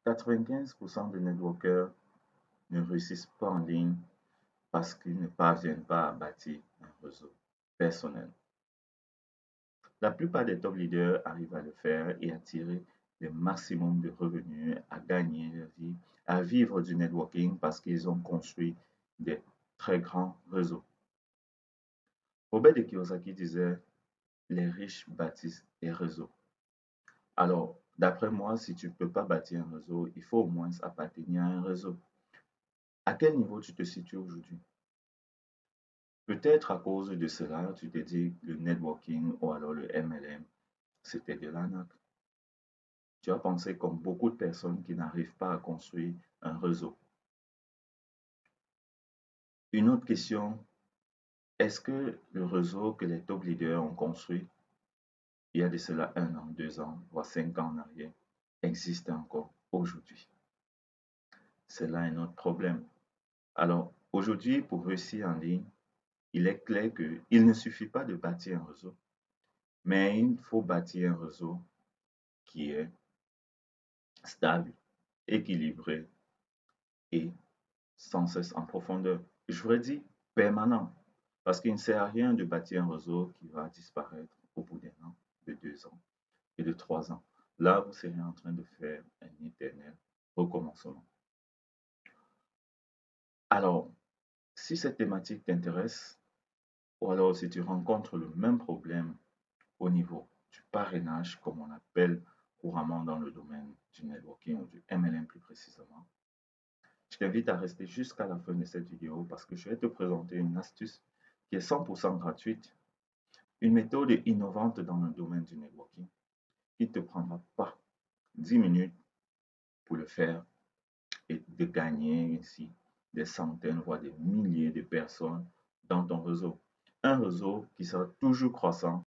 95% des networkers ne réussissent pas en ligne parce qu'ils ne parviennent pas à bâtir un réseau personnel. La plupart des top leaders arrivent à le faire et à tirer le maximum de revenus, à gagner leur vie, à vivre du networking parce qu'ils ont construit des très grands réseaux. Robert de Kiyosaki disait, les riches bâtissent des réseaux. Alors, d'après moi, si tu ne peux pas bâtir un réseau, il faut au moins appartenir à un réseau. À quel niveau tu te situes aujourd'hui? Peut-être à cause de cela, tu te dis que le networking ou alors le MLM, c'était de l'arnaque. Tu as pensé comme beaucoup de personnes qui n'arrivent pas à construire un réseau. Une autre question, est-ce que le réseau que les top leaders ont construit il y a de cela 1 an, 2 ans, voire 5 ans en arrière, existe encore aujourd'hui? C'est là un autre problème. Alors, aujourd'hui, pour réussir en ligne, il est clair qu'il ne suffit pas de bâtir un réseau, mais il faut bâtir un réseau qui est stable, équilibré et sans cesse en profondeur. Je voudrais dire permanent, parce qu'il ne sert à rien de bâtir un réseau qui va disparaître au bout d'un an, de 2 ans et de 3 ans. Là, vous serez en train de faire un éternel recommencement. Alors, si cette thématique t'intéresse, ou alors si tu rencontres le même problème au niveau du parrainage, comme on appelle couramment dans le domaine du networking ou du MLM plus précisément, je t'invite à rester jusqu'à la fin de cette vidéo parce que je vais te présenter une astuce qui est 100% gratuite, une méthode innovante dans le domaine du networking qui ne te prendra pas 10 minutes pour le faire et de gagner ainsi des centaines, voire des milliers de personnes dans ton réseau. Un réseau qui sera toujours croissant.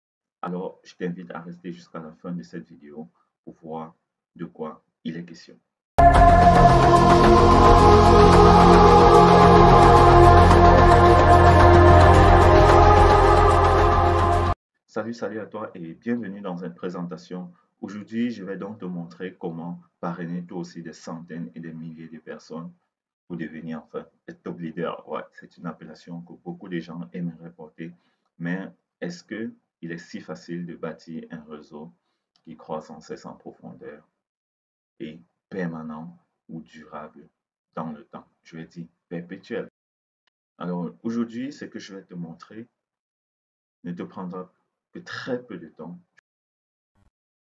Alors, je t'invite à rester jusqu'à la fin de cette vidéo pour voir de quoi il est question. Salut à toi et bienvenue dans cette présentation. Aujourd'hui, je vais donc te montrer comment parrainer toi aussi des centaines et des milliers de personnes pour devenir enfin un top leader. Ouais, c'est une appellation que beaucoup de gens aimeraient porter, mais est-ce qu'il est si facile de bâtir un réseau qui croît sans cesse en profondeur et permanent ou durable dans le temps? Je vais dire perpétuel. Alors aujourd'hui, ce que je vais te montrer ne te prendra que très peu de temps.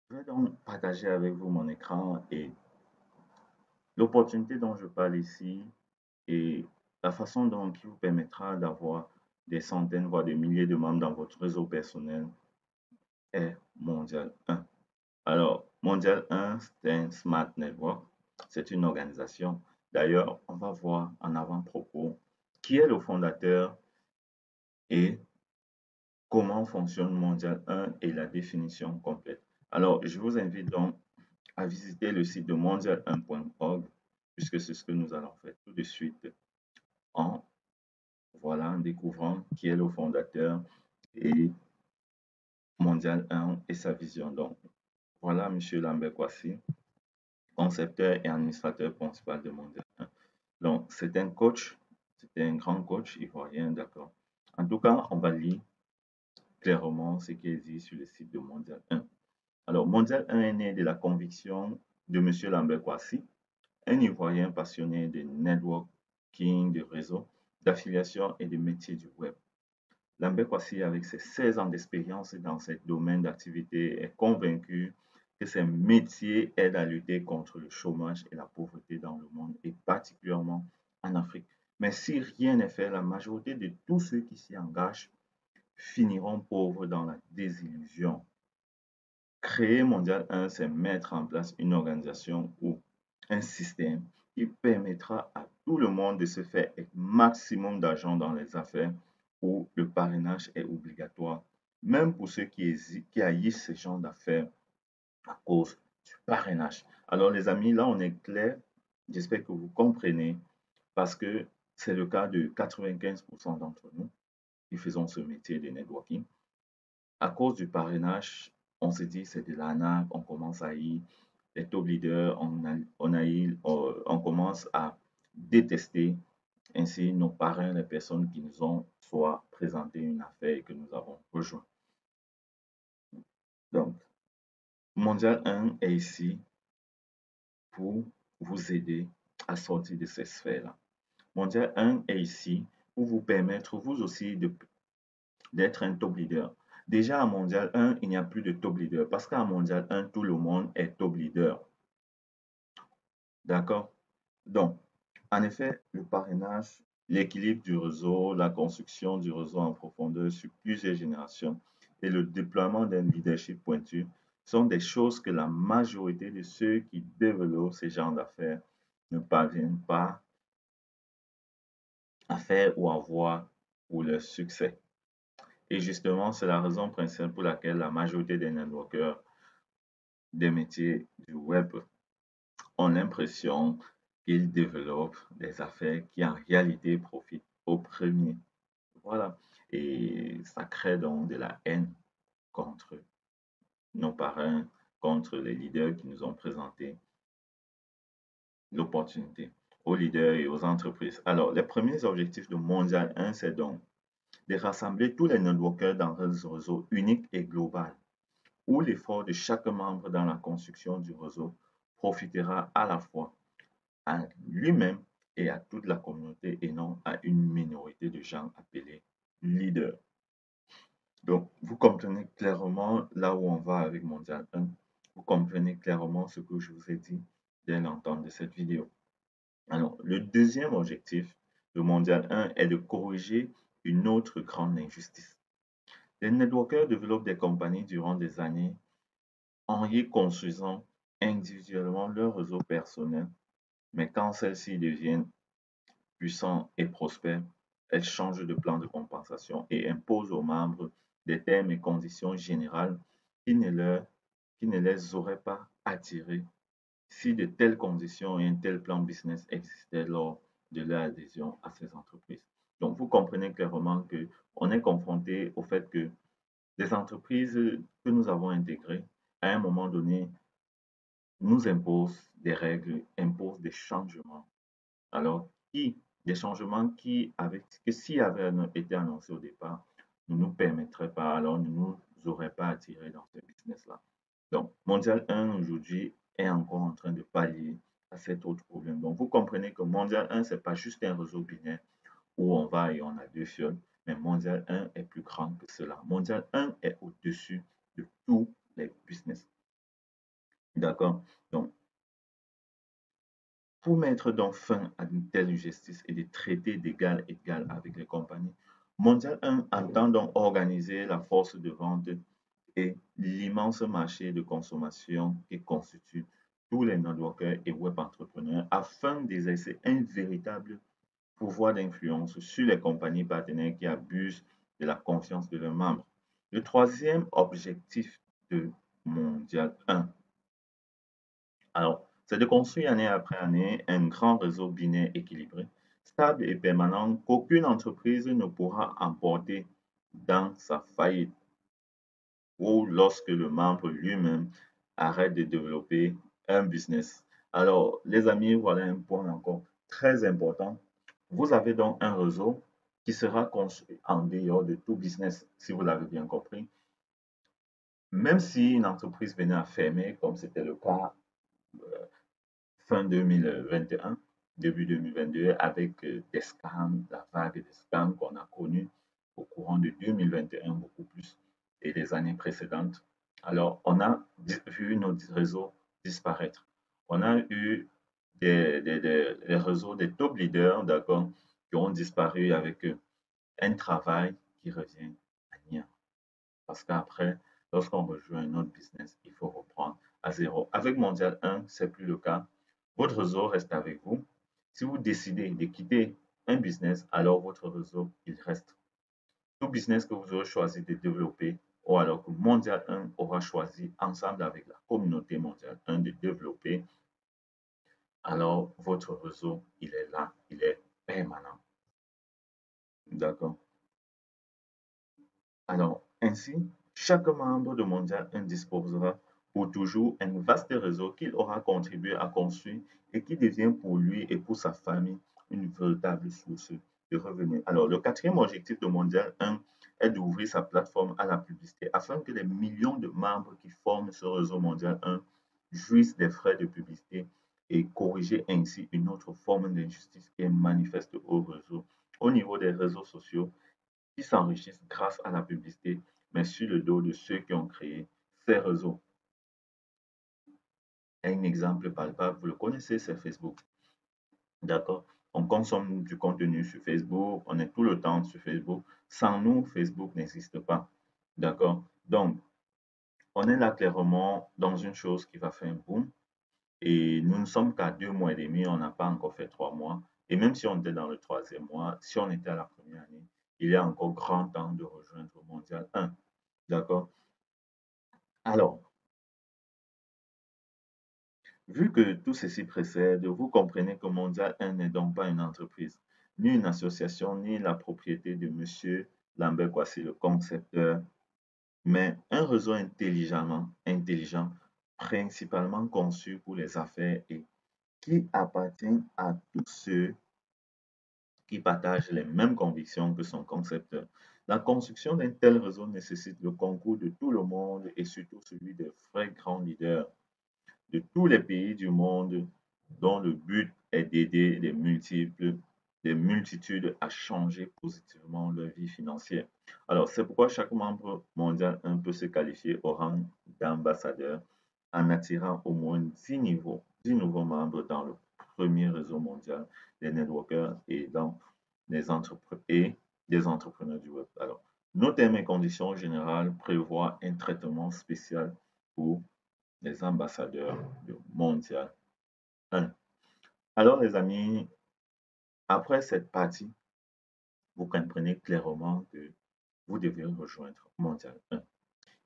Je vais donc partager avec vous mon écran et l'opportunité dont je parle ici et la façon dont qui vous permettra d'avoir des centaines, voire des milliers de membres dans votre réseau personnel est Mondial 1. Alors, Mondial 1, c'est un Smart Network. C'est une organisation. D'ailleurs, on va voir en avant-propos qui est le fondateur et comment fonctionne Mondial 1 et la définition complète. Alors, je vous invite donc à visiter le site de mondial1.org puisque c'est ce que nous allons faire tout de suite en découvrant qui est le fondateur et Mondial 1 et sa vision. Donc, voilà M. Lambert Kouassi, concepteur et administrateur principal de Mondial 1. Donc, c'est un coach, c'est un grand coach ivoirien, d'accord. En tout cas, on va lire clairement ce qui est dit sur le site de Mondial 1. Alors, Mondial 1 est né de la conviction de M. Lambert Kouassi, un Ivoirien passionné de networking, de réseau, d'affiliation et de métiers du web. Lambert Kouassi, avec ses 16 ans d'expérience dans ce domaine d'activité, est convaincu que ces métiers aident à lutter contre le chômage et la pauvreté dans le monde et particulièrement en Afrique. Mais si rien n'est fait, la majorité de tous ceux qui s'y engagent finiront pauvres dans la désillusion. Créer Mondial 1, c'est mettre en place une organisation ou un système qui permettra à tout le monde de se faire un maximum d'argent dans les affaires où le parrainage est obligatoire, même pour ceux qui haïssent ce genre d'affaires à cause du parrainage. Alors les amis, là on est clair, j'espère que vous comprenez, parce que c'est le cas de 95% d'entre nous qui faisons ce métier de networking. À cause du parrainage, on se dit c'est de l'arnaque, on commence à y les top leaders, on commence à détester ainsi nos parrains, les personnes qui nous ont soit présenté une affaire et que nous avons rejoint. Donc, Mondial 1 est ici pour vous aider à sortir de ces sphères-là. Mondial 1 est ici pour vous permettre, vous aussi, d'être un top leader. Déjà à Mondial 1, il n'y a plus de top leader parce qu'à Mondial 1, tout le monde est top leader. D'accord? Donc, en effet, le parrainage, l'équilibre du réseau, la construction du réseau en profondeur sur plusieurs générations et le déploiement d'un leadership pointu sont des choses que la majorité de ceux qui développent ces genres d'affaires ne parviennent pas à faire ou à voir pour leur succès. Et justement, c'est la raison principale pour laquelle la majorité des networkers des métiers du web ont l'impression qu'ils développent des affaires qui en réalité profitent au premier. Voilà. Et ça crée donc de la haine contre nos parrains, contre les leaders qui nous ont présenté l'opportunité, aux leaders et aux entreprises. Alors, les premiers objectifs de Mondial 1, c'est donc de rassembler tous les networkers dans un réseau unique et global, où l'effort de chaque membre dans la construction du réseau profitera à la fois à lui-même et à toute la communauté et non à une minorité de gens appelés leaders. Donc, vous comprenez clairement là où on va avec Mondial 1. Vous comprenez clairement ce que je vous ai dit dès l'entente de cette vidéo. Alors, le deuxième objectif de Mondial 1 est de corriger une autre grande injustice. Les networkers développent des compagnies durant des années en y construisant individuellement leur réseau personnel, mais quand celles-ci deviennent puissantes et prospères, elles changent de plan de compensation et imposent aux membres des termes et conditions générales qui ne les auraient pas attirés si de telles conditions et un tel plan business existaient lors de leur adhésion à ces entreprises. Donc, vous comprenez clairement qu'on est confronté au fait que les entreprises que nous avons intégrées, à un moment donné, nous imposent des règles, imposent des changements. Alors, des changements que s'ils avaient été annoncés au départ, ne nous permettraient pas, alors ne nous auraient pas attirés dans ce business-là. Donc, Mondial 1 aujourd'hui est encore en train de pallier à cet autre problème. Donc, vous comprenez que Mondial 1, ce n'est pas juste un réseau binaire où on va et on a deux fioles, mais Mondial 1 est plus grand que cela. Mondial 1 est au-dessus de tous les business. D'accord? Donc, pour mettre donc fin à une telle injustice et de traiter d'égal à égal avec les compagnies, Mondial 1 entend donc organiser la force de vente et l'immense marché de consommation qui constitue tous les networkers et web entrepreneurs afin d'exercer un véritable pouvoir d'influence sur les compagnies partenaires qui abusent de la confiance de leurs membres. Le troisième objectif de Mondial 1, alors, c'est de construire année après année un grand réseau binaire équilibré, stable et permanent qu'aucune entreprise ne pourra emporter dans sa faillite ou lorsque le membre lui-même arrête de développer un business. Alors, les amis, voilà un point encore très important. Vous avez donc un réseau qui sera construit en dehors de tout business, si vous l'avez bien compris. Même si une entreprise venait à fermer, comme c'était le cas fin 2021, début 2022, avec des scams, la vague des scams qu'on a connue au courant de 2021, beaucoup plus, et les années précédentes. Alors, on a vu nos réseaux disparaître. On a eu des réseaux, des top leaders, d'accord, qui ont disparu avec un travail qui revient à rien. Parce qu'après, lorsqu'on rejoint un autre business, il faut reprendre à zéro. Avec Mondial 1, ce n'est plus le cas. Votre réseau reste avec vous. Si vous décidez de quitter un business, alors votre réseau, il reste. Tout business que vous aurez choisi de développer, ou alors que Mondial 1 aura choisi ensemble avec la communauté Mondial 1 de développer, alors votre réseau, il est là, il est permanent. D'accord? Alors, ainsi, chaque membre de Mondial 1 disposera ou toujours un vaste réseau qu'il aura contribué à construire et qui devient pour lui et pour sa famille une véritable source de revenus. Alors, le quatrième objectif de Mondial 1 est d'ouvrir sa plateforme à la publicité afin que les millions de membres qui forment ce réseau Mondial 1 jouissent des frais de publicité et corriger ainsi une autre forme d'injustice qui est manifeste au niveau des réseaux sociaux qui s'enrichissent grâce à la publicité, mais sur le dos de ceux qui ont créé ces réseaux. Un exemple palpable, vous le connaissez, c'est Facebook. D'accord? On consomme du contenu sur Facebook, on est tout le temps sur Facebook. Sans nous, Facebook n'existe pas. D'accord? Donc, on est là clairement dans une chose qui va faire un boom. Et nous ne sommes qu'à 2 mois et demi, on n'a pas encore fait 3 mois. Et même si on était dans le troisième mois, si on était à la première année, il y a encore grand temps de rejoindre Mondial 1. D'accord? Alors, vu que tout ceci précède, vous comprenez que Mondial 1 n'est donc pas une entreprise, ni une association, ni la propriété de Monsieur Lambert Kwasi, le concepteur, mais un réseau intelligent, principalement conçu pour les affaires et qui appartient à tous ceux qui partagent les mêmes convictions que son concepteur. La construction d'un tel réseau nécessite le concours de tout le monde et surtout celui des vrais grands leaders de tous les pays du monde dont le but est d'aider les multitudes à changer positivement leur vie financière. Alors, c'est pourquoi chaque membre mondial peut se qualifier au rang d'ambassadeur en attirant au moins 10 nouveaux membres dans le premier réseau mondial des networkers et dans des entrepreneurs du web. Alors, nos termes et conditions générales prévoient un traitement spécial pour les ambassadeurs du Mondial 1. Alors, les amis, après cette partie, vous comprenez clairement que vous devez rejoindre Mondial 1.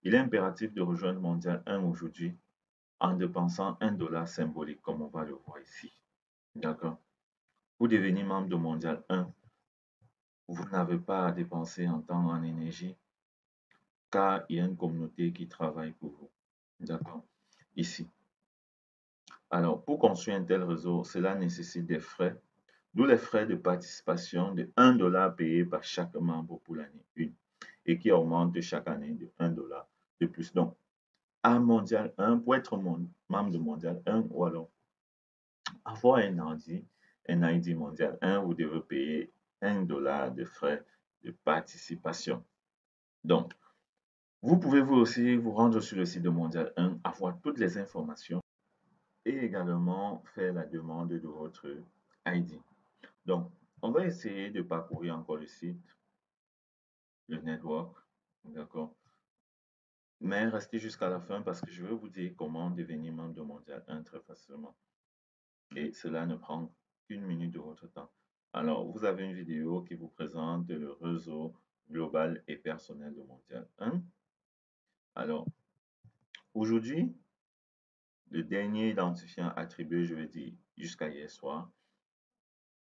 Il est impératif de rejoindre Mondial 1 aujourd'hui en dépensant $1 symbolique, comme on va le voir ici. D'accord? Pour devenir membre de Mondial 1, vous n'avez pas à dépenser en temps, en énergie, car il y a une communauté qui travaille pour vous. D'accord? Ici. Alors, pour construire un tel réseau, cela nécessite des frais, d'où les frais de participation de $1 payé par chaque membre pour l'année 1 et qui augmente chaque année de $1 de plus. Donc, à Mondial 1, pour être membre de Mondial 1 ou alors avoir un ID Mondial 1, vous devez payer $1 de frais de participation. Donc, vous pouvez vous aussi vous rendre sur le site de Mondial 1, avoir toutes les informations et également faire la demande de votre ID. Donc, on va essayer de parcourir encore le site, le network, d'accord? Mais restez jusqu'à la fin parce que je vais vous dire comment devenir membre de Mondial 1 très facilement. Et cela ne prend qu'une minute de votre temps. Alors, vous avez une vidéo qui vous présente le réseau global et personnel de Mondial 1. Alors, aujourd'hui, le dernier identifiant attribué, je vais dire jusqu'à hier soir,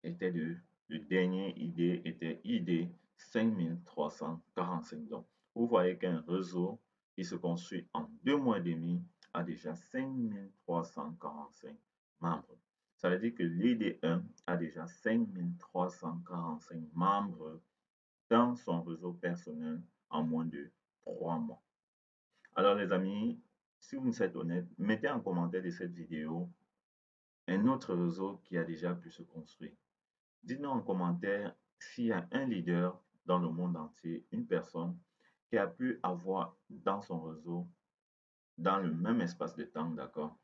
était le dernier ID était ID 5345. Donc, vous voyez qu'un réseau qui se construit en 2 mois et demi a déjà 5345 membres. Ça veut dire que l'ID1 a déjà 5345 membres dans son réseau personnel en moins de 3 mois. Alors les amis, si vous êtes honnête, mettez en commentaire de cette vidéo un autre réseau qui a déjà pu se construire. Dites-nous en commentaire s'il y a un leader dans le monde entier, une personne qui a pu avoir dans son réseau, dans le même espace de temps, d'accord,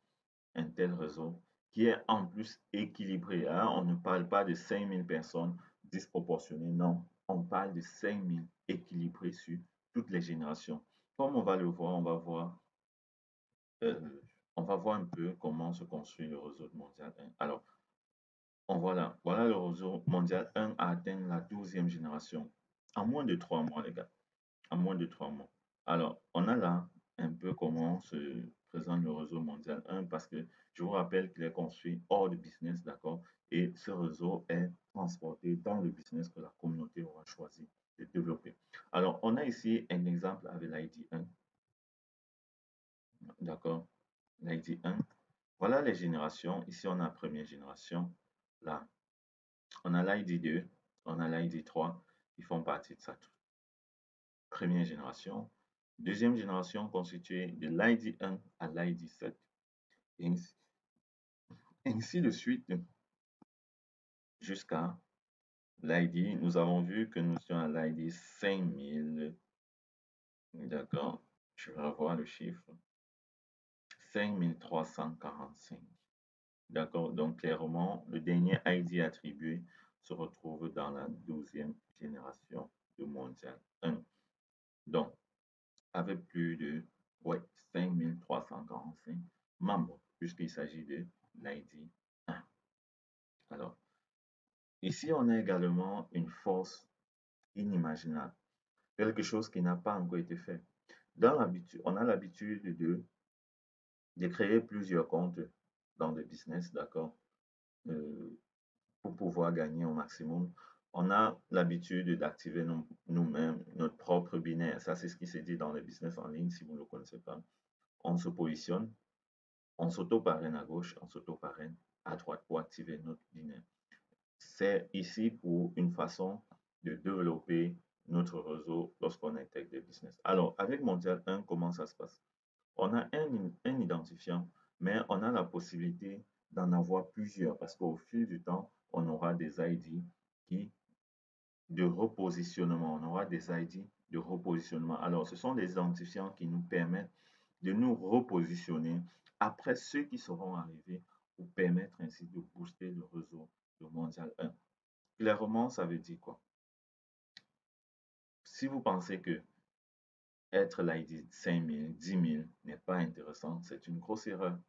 un tel réseau qui est en plus équilibré. Hein. On ne parle pas de 5000 personnes disproportionnées, non. On parle de 5000 équilibrés sur toutes les générations. Comme on va le voir, euh, on va voir un peu comment se construit le réseau mondial 1. Alors, voilà le réseau mondial 1 a atteint la 12e génération en moins de 3 mois, les gars. En moins de 3 mois. Alors, on a là un peu comment se présente le réseau mondial 1 parce que je vous rappelle qu'il est construit hors de business, d'accord? Et ce réseau est transporté dans le business que la communauté aura choisi de développer. Alors, on a ici un exemple avec l'ID1. D'accord? L'ID 1. Voilà les générations. Ici, on a la première génération. Là, on a l'ID 2, on a l'ID 3 qui font partie de sa première génération. Deuxième génération constituée de l'ID 1 à l'ID 7. Et ainsi de suite jusqu'à l'ID. Nous avons vu que nous sommes à l'ID 5000. D'accord? Je vais revoir le chiffre. 5345. D'accord? Donc, clairement, le dernier ID attribué se retrouve dans la 12e génération de Mondial 1. Donc, avec plus de 5345 membres, puisqu'il s'agit de l'ID 1. Alors, ici, on a également une force inimaginable, quelque chose qui n'a pas encore été fait. Dans l'habitude, on a l'habitude de créer plusieurs comptes dans le business, d'accord, pour pouvoir gagner au maximum. On a l'habitude d'activer nous-mêmes notre propre binaire. Ça, c'est ce qui se dit dans le business en ligne, si vous ne le connaissez pas. On se positionne, on s'auto-parraine à gauche, on s'auto-parraine à droite pour activer notre binaire. C'est ici pour une façon de développer notre réseau lorsqu'on intègre des business. Alors, avec Mondial 1, comment ça se passe? On a un identifiant, mais on a la possibilité d'en avoir plusieurs parce qu'au fil du temps, on aura des ID de repositionnement. On aura des ID de repositionnement. Alors, ce sont des identifiants qui nous permettent de nous repositionner après ceux qui seront arrivés pour permettre ainsi de booster le réseau de Mondial 1. Clairement, ça veut dire quoi? Si vous pensez que être l'ID 5000, 10 000 n'est pas intéressant, c'est une grosse erreur.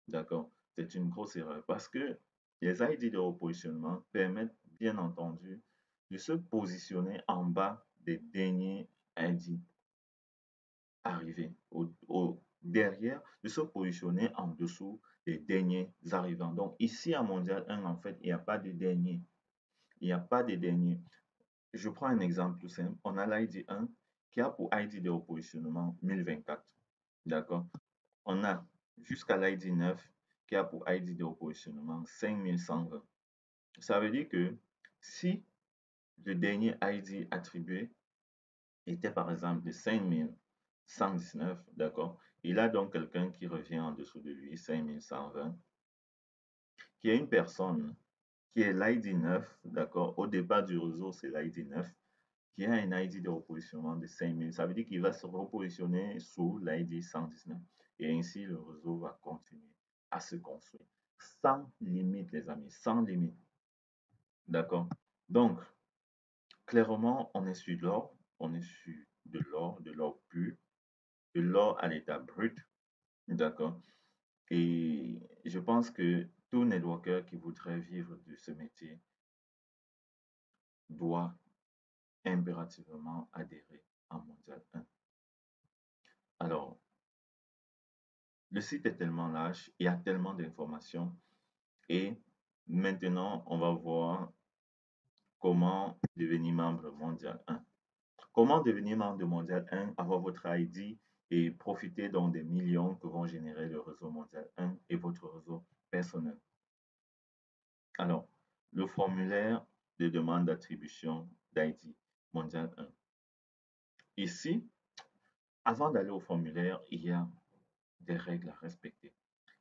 D'accord? C'est une grosse erreur parce que les ID de repositionnement permettent bien entendu de se positionner en bas des derniers ID arrivés, derrière, de se positionner en dessous des derniers arrivants. Donc ici à Mondial 1, en fait, il n'y a pas de dernier. Il n'y a pas de dernier. Je prends un exemple tout simple. On a l'ID 1 qui a pour ID de repositionnement 1024. D'accord? On a jusqu'à l'ID 9 qui a pour ID de repositionnement 5120. Ça veut dire que si le dernier ID attribué était par exemple de 5119, d'accord, il a donc quelqu'un qui revient en dessous de lui, 5120, qui est une personne qui est l'ID 9, d'accord, au départ du réseau, c'est l'ID 9, qui a un ID de repositionnement de 5000. Ça veut dire qu'il va se repositionner sous l'ID 119. Et ainsi, le réseau va continuer à se construire. Sans limite, les amis, sans limite. D'accord? Donc, clairement, on est sur l'or, on est sur de l'or pur, de l'or à l'état brut. D'accord? Et je pense que tout networker qui voudrait vivre de ce métier doit impérativement adhérer à Mondial 1. Alors, le site est tellement large, il y a tellement d'informations et maintenant, on va voir comment devenir membre mondial 1. Comment devenir membre mondial 1, avoir votre ID et profiter donc des millions que vont générer le réseau mondial 1 et votre réseau personnel. Alors, le formulaire de demande d'attribution d'ID mondial 1. Ici, avant d'aller au formulaire, il y a des règles à respecter.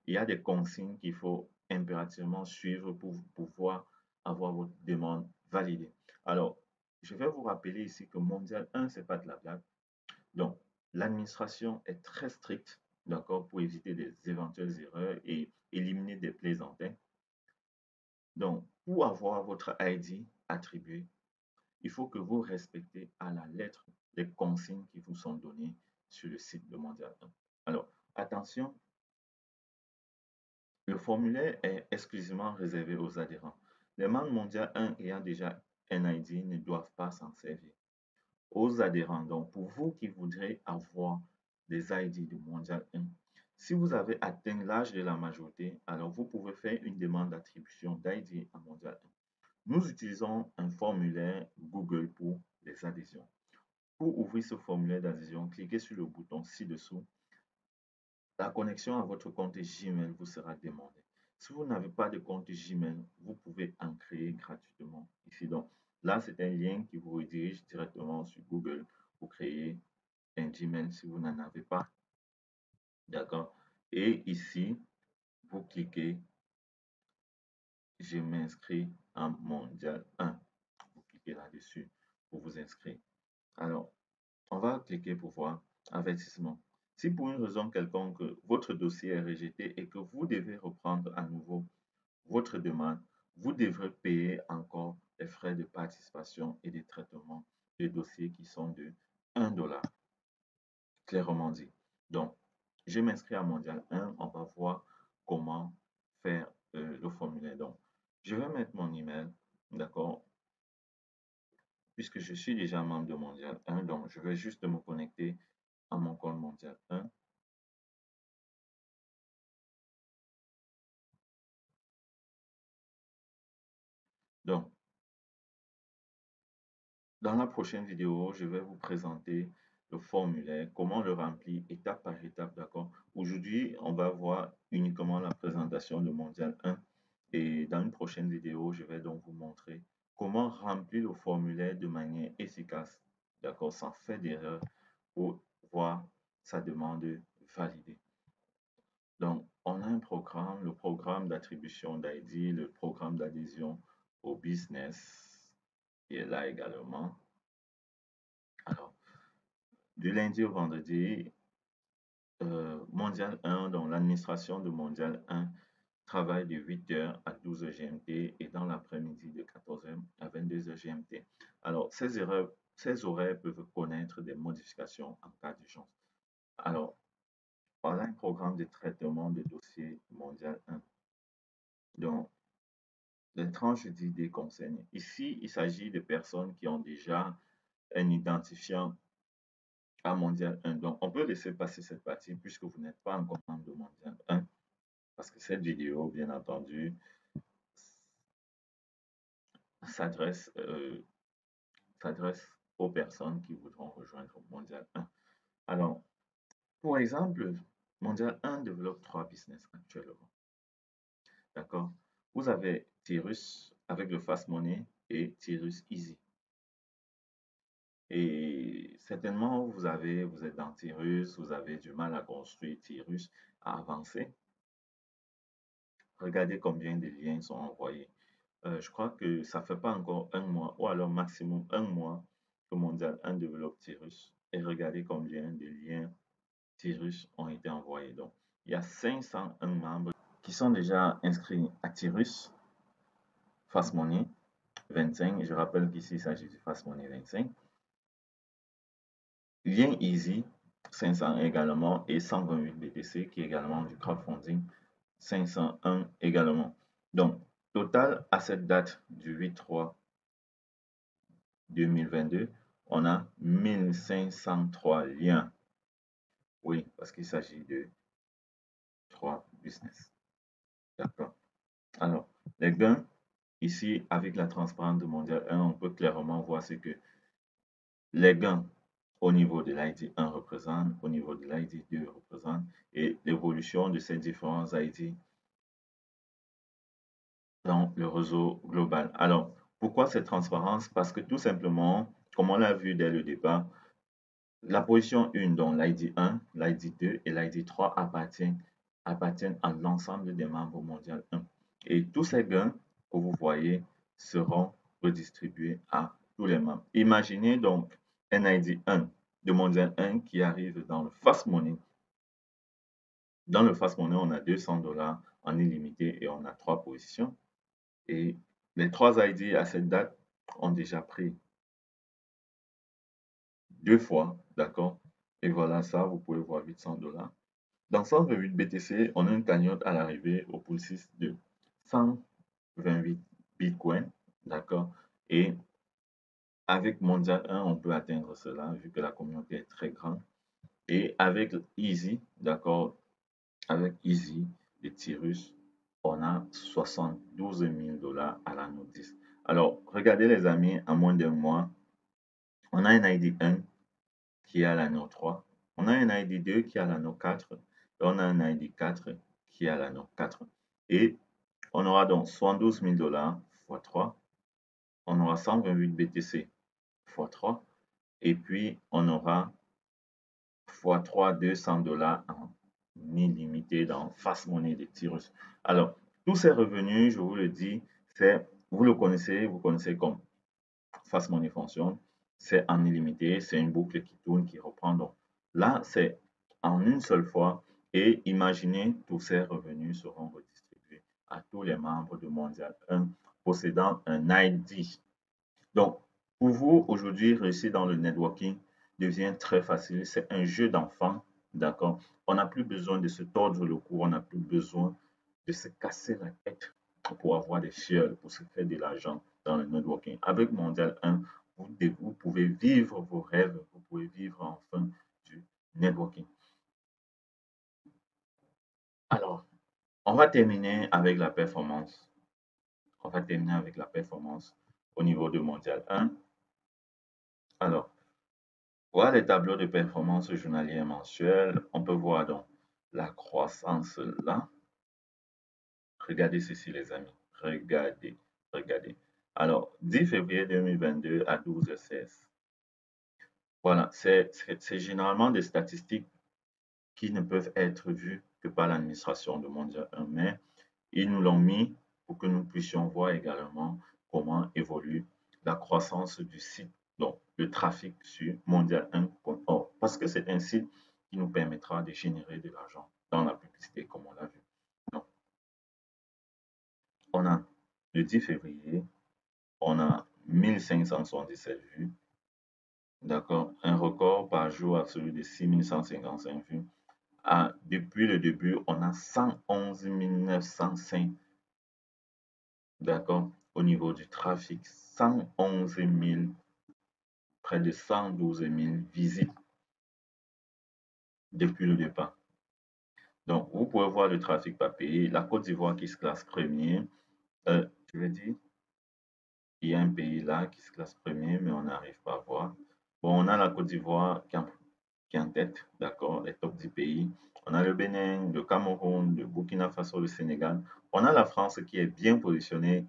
Il y a des consignes qu'il faut impérativement suivre pour pouvoir avoir votre demande validée. Alors, je vais vous rappeler ici que Mondial 1, ce n'est pas de la blague. Donc, l'administration est très stricte, d'accord, pour éviter des éventuelles erreurs et éliminer des plaisantins. Donc, pour avoir votre ID attribué, il faut que vous respectez à la lettre les consignes qui vous sont données sur le site de Mondial 1. Alors, attention, le formulaire est exclusivement réservé aux adhérents. Les membres mondiaux 1 ayant déjà un ID ne doivent pas s'en servir. Aux adhérents, donc pour vous qui voudrez avoir des ID de mondial 1, si vous avez atteint l'âge de la majorité, alors vous pouvez faire une demande d'attribution d'ID à mondial 1. Nous utilisons un formulaire Google pour les adhésions. Pour ouvrir ce formulaire d'adhésion, cliquez sur le bouton ci-dessous la connexion à votre compte Gmail vous sera demandée. Si vous n'avez pas de compte Gmail, vous pouvez en créer gratuitement ici. Donc, là, c'est un lien qui vous redirige directement sur Google pour créer un Gmail si vous n'en avez pas. D'accord? Et ici, vous cliquez je m'inscris en mondial 1. Vous cliquez là-dessus pour vous inscrire. Alors, on va cliquer pour voir avertissement. Si pour une raison quelconque, votre dossier est rejeté et que vous devez reprendre à nouveau votre demande, vous devrez payer encore les frais de participation et de traitement des dossiers qui sont de 1 $, clairement dit. Donc, je m'inscris à Mondial 1, on va voir comment faire le formulaire. Donc, je vais mettre mon email, d'accord, puisque je suis déjà membre de Mondial 1, donc je vais juste me connecter à mon compte Mondial 1. Donc, dans la prochaine vidéo, je vais vous présenter le formulaire, comment le remplir étape par étape, d'accord? Aujourd'hui, on va voir uniquement la présentation de Mondial 1 et dans une prochaine vidéo, je vais donc vous montrer comment remplir le formulaire de manière efficace, d'accord, sans faire d'erreur pour voir sa demande validée. Donc, on a un programme, le programme d'attribution d'ID, le programme d'adhésion au business qui est là également. Alors, du lundi au vendredi, Mondial 1, donc l'administration de Mondial 1 travaille de 8h à 12h GMT et dans l'après-midi de 14h à 22h GMT. Alors, ces horaires peuvent connaître des modifications en cas d'urgence. Alors, voilà un programme de traitement de dossier Mondial 1. Donc, les tranches d'idées concernent. Ici, il s'agit de personnes qui ont déjà un identifiant à Mondial 1. Donc, on peut laisser passer cette partie puisque vous n'êtes pas encore membre de Mondial 1. Parce que cette vidéo, bien entendu, s'adresse aux personnes qui voudront rejoindre Mondial 1. Alors, pour exemple, Mondial 1 développe 3 business actuellement. D'accord? Vous avez Tirus avec le Fast Money et Tirus Easy. Et certainement, vous êtes dans Tirus, vous avez du mal à construire Tirus, à avancer. Regardez combien de liens sont envoyés. Je crois que ça ne fait pas encore un mois, ou alors maximum un mois, que Mondial 1 développe Tirus. Et regardez combien de liens Tirus ont été envoyés. Donc, il y a 501 membres qui sont déjà inscrits à Tirus, Fast Money 25. Je rappelle qu'ici, il s'agit du Fast Money 25. Lien Easy, 500 également, et 128 BTC, qui est également du crowdfunding, 501 également. Donc, total à cette date du 8/3/2022, on a 1503 liens. Oui, parce qu'il s'agit de 3 business. D'accord. Alors, les gains, ici, avec la transparence de Mondial 1, on peut clairement voir ce que les gains au niveau de l'ID 1 représentent, au niveau de l'ID 2 représentent, et l'évolution de ces différents ID dans le réseau global. Alors, pourquoi cette transparence? Parce que tout simplement, comme on l'a vu dès le départ, la position 1, donc l'ID 1, l'ID 2 et l'ID 3 appartiennent à l'ensemble des membres mondial 1. Et tous ces gains que vous voyez seront redistribués à tous les membres. Imaginez donc un ID 1 de mondial 1 qui arrive dans le Fast Money. Dans le Fast Money, on a 200 $ en illimité et on a 3 positions. Et les 3 ID à cette date ont déjà pris 2 fois, d'accord? Et voilà ça, vous pouvez voir 800 $. Dans 128 BTC, on a une cagnotte à l'arrivée au pool 6 de 128 Bitcoin, d'accord? Et avec Mondial 1, on peut atteindre cela vu que la communauté est très grande. Et avec Easy, d'accord? Avec Easy, les Tirus, on a 72 000 $ à la notice. Alors, regardez les amis, en moins d'un mois, on a un ID 1 qui est à l'anneau 3, on a un ID 2 qui est à l'anneau 4, et on a un ID 4 qui est à la note 4. Et on aura donc 72 000 $ x 3. On aura 128 BTC x 3. Et puis, on aura x 3 200 $ en illimité dans Fast Money des Tirus. Alors, tous ces revenus, je vous le dis, vous connaissez comme Fast Money fonctionne, c'est en illimité, c'est une boucle qui tourne, qui reprend. Donc là, c'est en une seule fois et imaginez tous ces revenus seront redistribués à tous les membres de Mondial 1 possédant un ID. Donc, pour vous, aujourd'hui, réussir dans le networking devient très facile. C'est un jeu d'enfant, d'accord? On n'a plus besoin de se tordre le cou, on n'a plus besoin de se casser la tête pour avoir des fioles, pour se faire de l'argent dans le networking. Avec Mondial 1, vous pouvez vivre vos rêves, vous pouvez vivre enfin du networking. Alors, on va terminer avec la performance. On va terminer avec la performance au niveau de Mondial 1. Alors, voilà les tableaux de performance journalière mensuelle. On peut voir donc la croissance là. Regardez ceci, les amis. Regardez, regardez. Alors, 10 février 2022 à 12h16. Voilà, c'est généralement des statistiques qui ne peuvent être vues que par l'administration de Mondial 1, mais ils nous l'ont mis pour que nous puissions voir également comment évolue la croissance du site, donc le trafic sur mondial1.org, parce que c'est un site qui nous permettra de générer de l'argent dans la publicité, comme on l'a vu. Donc, on a le 10 février, on a 1577 vues, d'accord, un record par jour absolu de 6155 vues. Depuis le début, on a 111 905, d'accord, au niveau du trafic, 111 000, près de 112 000 visites depuis le départ. Donc, vous pouvez voir le trafic par pays. La Côte d'Ivoire qui se classe premier. Je veux dire, il y a un pays là qui se classe premier, mais on n'arrive pas à voir. Bon, on a la Côte d'Ivoire qui est en tête, d'accord, les top 10 pays. On a le Bénin, le Cameroun, le Burkina Faso, le Sénégal. On a la France qui est bien positionnée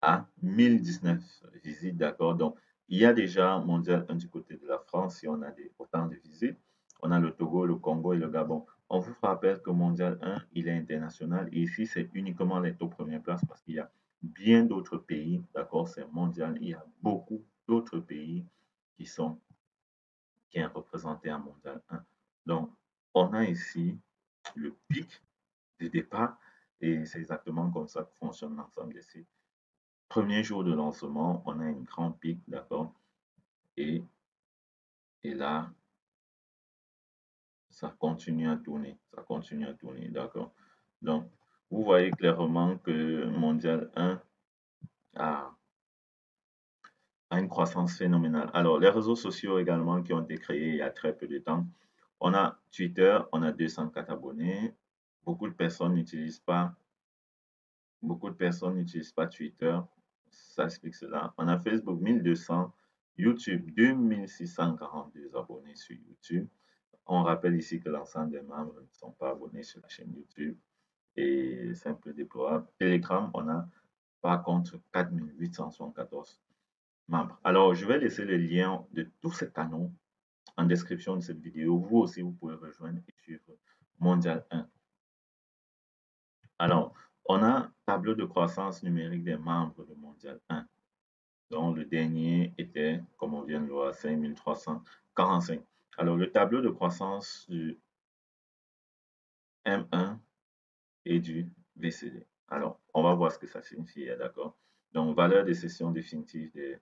à 1019 visites, d'accord. Donc, il y a déjà Mondial 1 du côté de la France, si on a autant de visites. On a le Togo, le Congo et le Gabon. On vous rappelle que Mondial 1, il est international. Et ici, c'est uniquement les top premières places parce qu'il y a bien d'autres pays, d'accord, c'est mondial. Il y a beaucoup d'autres pays qui sont représentés à Mondial 1. Donc, on a ici le pic de départ et c'est exactement comme ça que fonctionne l'ensemble des sites. Premier jour de lancement, on a une grande pic, d'accord, et là, ça continue à tourner, d'accord. Donc, vous voyez clairement que Mondial 1 a une croissance phénoménale. Alors, les réseaux sociaux également qui ont été créés il y a très peu de temps. On a Twitter, on a 204 abonnés. Beaucoup de personnes n'utilisent pas Twitter. Ça explique cela. On a Facebook 1200, YouTube 2642 abonnés sur YouTube. On rappelle ici que l'ensemble des membres ne sont pas abonnés sur la chaîne YouTube et c'est un peu déplorable. Telegram, on a par contre 4874 membres. Alors, je vais laisser le lien de tous ces canaux en description de cette vidéo. Vous aussi, vous pouvez rejoindre et suivre Mondial 1. Alors, on a tableau de croissance numérique des membres de Mondial 1. Donc, le dernier était, comme on vient de voir, 5345. Alors, le tableau de croissance du M1 et du VCD. Alors, on va voir ce que ça signifie, d'accord? Donc, valeur de cession définitive des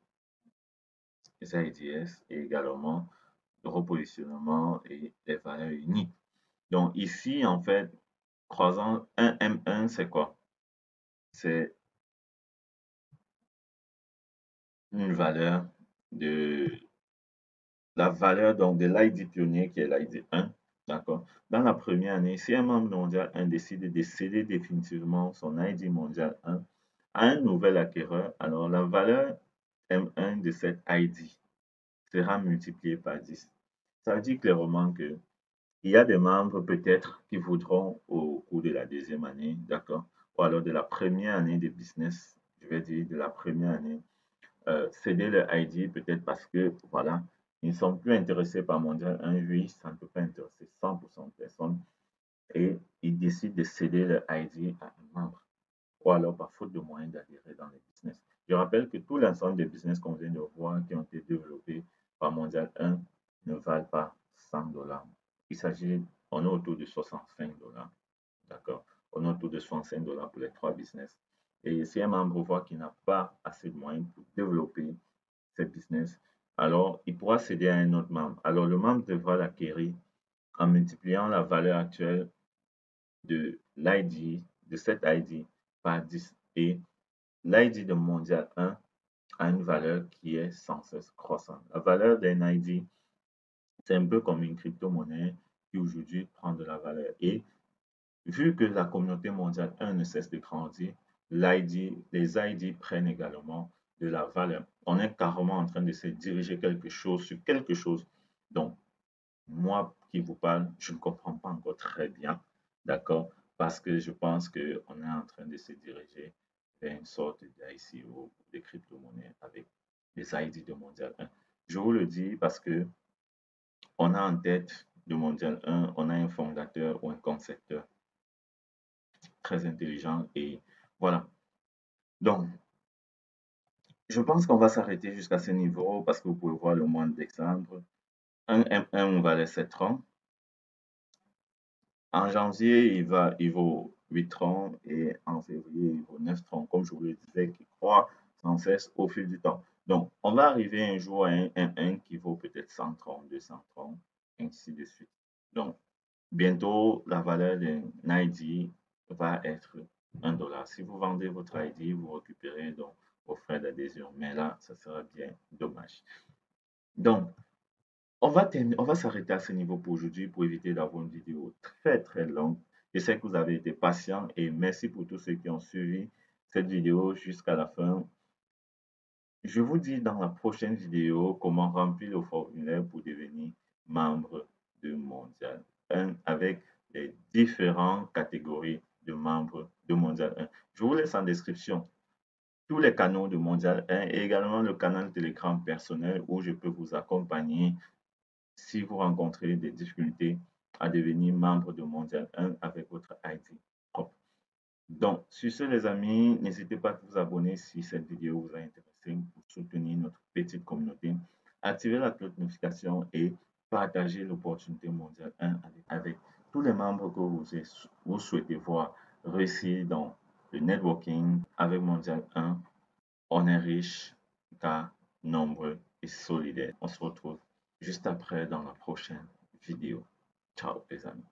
IDS et également le repositionnement et les valeurs uniques. Donc, ici, en fait, croissance 1M1, c'est quoi? C'est une valeur de la valeur donc de l'ID pionnier qui est l'ID 1, d'accord? Dans la première année, si un membre mondial 1 décide de céder définitivement son ID mondial 1 à un nouvel acquéreur, alors la valeur M1 de cette ID sera multipliée par 10. Ça veut dire clairement que Il y a des membres peut-être qui voudront au cours de la deuxième année, d'accord, ou alors de la première année de business, je vais dire de la première année, céder leur ID peut-être parce que, voilà, ils ne sont plus intéressés par Mondial 1, oui, ça ne peut pas intéresser 100% de personnes, et ils décident de céder leur ID à un membre, ou alors par faute de moyens d'adhérer dans les business. Je rappelle que tout l'ensemble des business qu'on vient de voir qui ont été développés par Mondial 1 ne valent pas 100 $. Il s'agit, on est autour de 65 $. D'accord? On est autour de 65 $ pour les trois business. Et si un membre voit qu'il n'a pas assez de moyens pour développer ses business, alors il pourra céder à un autre membre. Alors le membre devra l'acquérir en multipliant la valeur actuelle de l'ID, de cette ID par 10. Et l'ID de Mondial 1 a une valeur qui est sans cesse croissante. La valeur d'un ID, c'est un peu comme une crypto-monnaie qui aujourd'hui prend de la valeur. Et vu que la communauté mondiale 1 ne cesse de grandir, les ID prennent également de la valeur. On est carrément en train de se diriger quelque chose sur quelque chose. Donc, moi qui vous parle, je ne comprends pas encore très bien, d'accord? Parce que je pense qu'on est en train de se diriger vers une sorte d'ICO, de crypto-monnaie avec les ID de Mondial 1. Je vous le dis parce que on a en tête de Mondial 1, on a un fondateur ou un concepteur très intelligent et voilà. Donc, je pense qu'on va s'arrêter jusqu'à ce niveau parce que vous pouvez voir le mois de décembre. Un M1 valait 7 francs. En janvier, il vaut 8 francs et en février, il vaut 9 francs, comme je vous le disais, qui croît sans cesse au fil du temps. Donc, on va arriver un jour à un M1 qui vaut peut-être 100 francs, 200 francs, ainsi de suite. Donc, bientôt, la valeur d'un ID va être 1 $. Si vous vendez votre ID, vous récupérez donc vos frais d'adhésion. Mais là, ça sera bien dommage. Donc, on va s'arrêter à ce niveau pour aujourd'hui pour éviter d'avoir une vidéo très très longue. Je sais que vous avez été patient et merci pour tous ceux qui ont suivi cette vidéo jusqu'à la fin. Je vous dis dans la prochaine vidéo comment remplir le formulaire pour devenir membre de Mondial 1 avec les différentes catégories de membres de Mondial 1. Je vous laisse en description tous les canaux de Mondial 1 et également le canal Telegram personnel où je peux vous accompagner si vous rencontrez des difficultés à devenir membre de Mondial 1 avec votre ID propre. Donc, sur ce, les amis, n'hésitez pas à vous abonner si cette vidéo vous a intéressé pour soutenir notre petite communauté. Activez la cloche de notification et partagez l'opportunité mondiale 1 avec tous les membres que vous souhaitez voir réussir dans le networking avec Mondial 1. On est riche car nombreux et solidaires. On se retrouve juste après dans la prochaine vidéo. Ciao les amis.